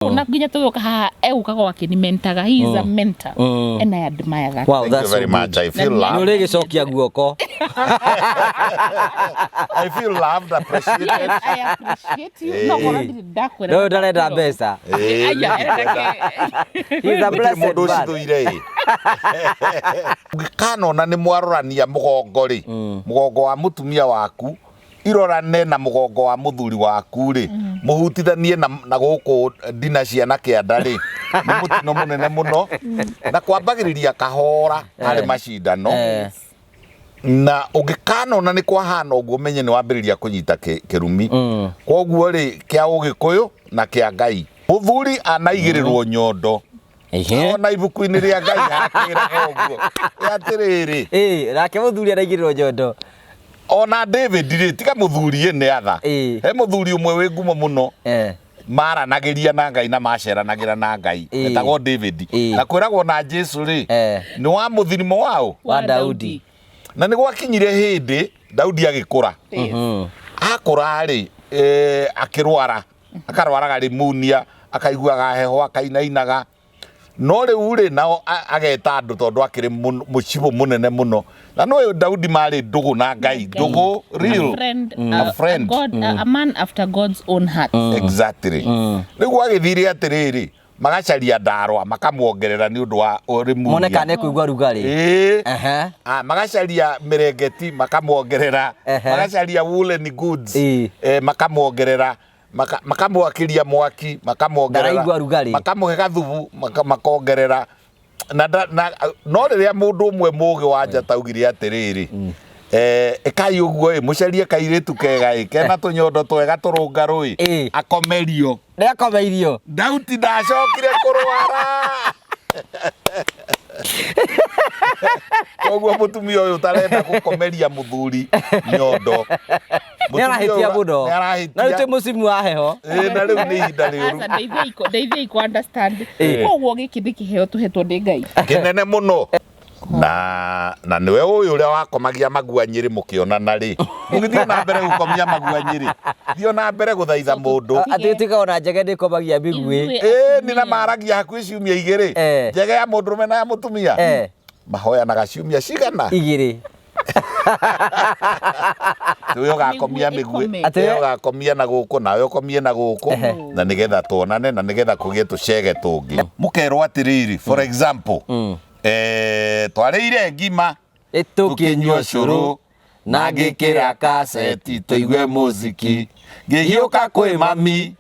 Kuna nginya tuyoka ha eukaga akinimentaga. He is a mentor and I admire that. Wow, thank you very much. I feel loved. No gicokia guoko. I feel loved, appreciated. Yes, I appreciate you. No, no, ndarenda mbeca. He's a blessed man. Kanona ni mwarorania mugongo ri. Mugongo wa mutumia waku irorane na mugongo wa muthuri waku ri. Muhutithanie na guku dina ciana kianda ri. Ni mutino munene muno. Na kwambagiriria kahora hari macindano. Na ugikanona ni kwahana uguo menye ni wambiriria kunyita kirumi. Koguo ri kia ugikuyu na kia Ngai. Muthuri anaigirirwo nyondo. Ona ibuku-ini ria Ngai akira oguo. Atiriri. Rake muthuri araigirwo nyondo. Ona David ri tiga muthuri ene atha. He muthuri umwe wi ngumo muno. Maranagiria na Ngai na maceranagira na Ngai. Etagwo David. Na kwiragwo na Jesu ri ni wa muthirimo wao wa Daudi. Na ni gwakinyire hindi Daudi agikura. Akura ri akirwara. Akarwaraga rimunia, akaiguaga heho, akainainaga. No riu ri nao ageta andu tondu akiri mucibo munene muno. Na no Daudi mari ndugu na Ngai, ndugu real, a friend, a man after God's own heart. Exactly. Riu agithire atiriri magacaria ndarwa makamuongerera ni undu wa urimunia. Monekane kuigwa rugari. Magacaria mirengeti makamuongerera. Magacaria woolen goods makamuongerera. Makamwakiria mwaki, makamuongerera, makamuhe gathubu, makongerera. Na no riria mundu umwe mugi wanja taugire atiriri ekai uguo mucarie kairitu kega kena tunyondo twega turunga rui akomerio ni akomeirio Dauti ndacokire kurwara. Koguo mutumia uyu tarenda gukomeria muthuri nyondo. Narahitia muno. Na ritu musimu wa heho. Na riu ni hinda riuru. Ndeithia iko understand. Koguo giki ndikiheo tuhetwo ni Ngai. Kinene muno. Na niwe uyu uria wakomagia maguanyiri mukionana ri. Mugithio na mbere gukomia maguanyiri. Thio na mbere guthaitha mundu. Atitika ona njege ndikomagia migwi. Ni na maragia hakuhi ciumia igiri. Njege ya mundurume na ya mutumia. Mahoya na gaciumia cigana. Igiri. Tuyo gakomia migwi. Tuyo gakomia na guku nawe ukomie na guku. Na nigetha tuonane na nigetha kugie tucege tungi. Mukerwo atiriri for example. Twareire ngima tukinywa curu na ngikira kaseti tuigue muziki ngihiuka kwi mami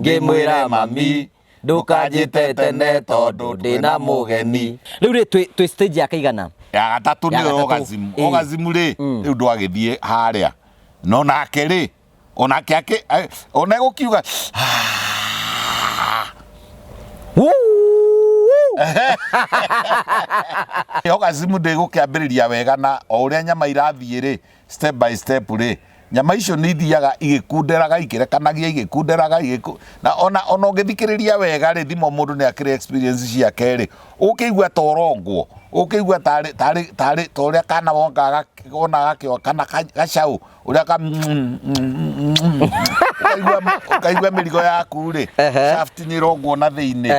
ngimwira mami ndukanjite tene tondu ndina mugeni. Riu ri twi stage ya kaigana ya gatatu ni orgasm ri riu ndwagithie haria no nake ri onake ona gukiuga orgasm ndigukiambiriria wega na o uria nyama irathie ri step by step ri nyama icio ni ithiaga igikunderaga ikirekanagia igikunderaga na ona ungithikiriria wega ri thimo mundu ni akire experience ciake ri ukigua torongwo ukigua tari toria kana wonga ona gakio kana gacau uria ka kaigua mirigo yaku ri shaft ni rongwo na thiini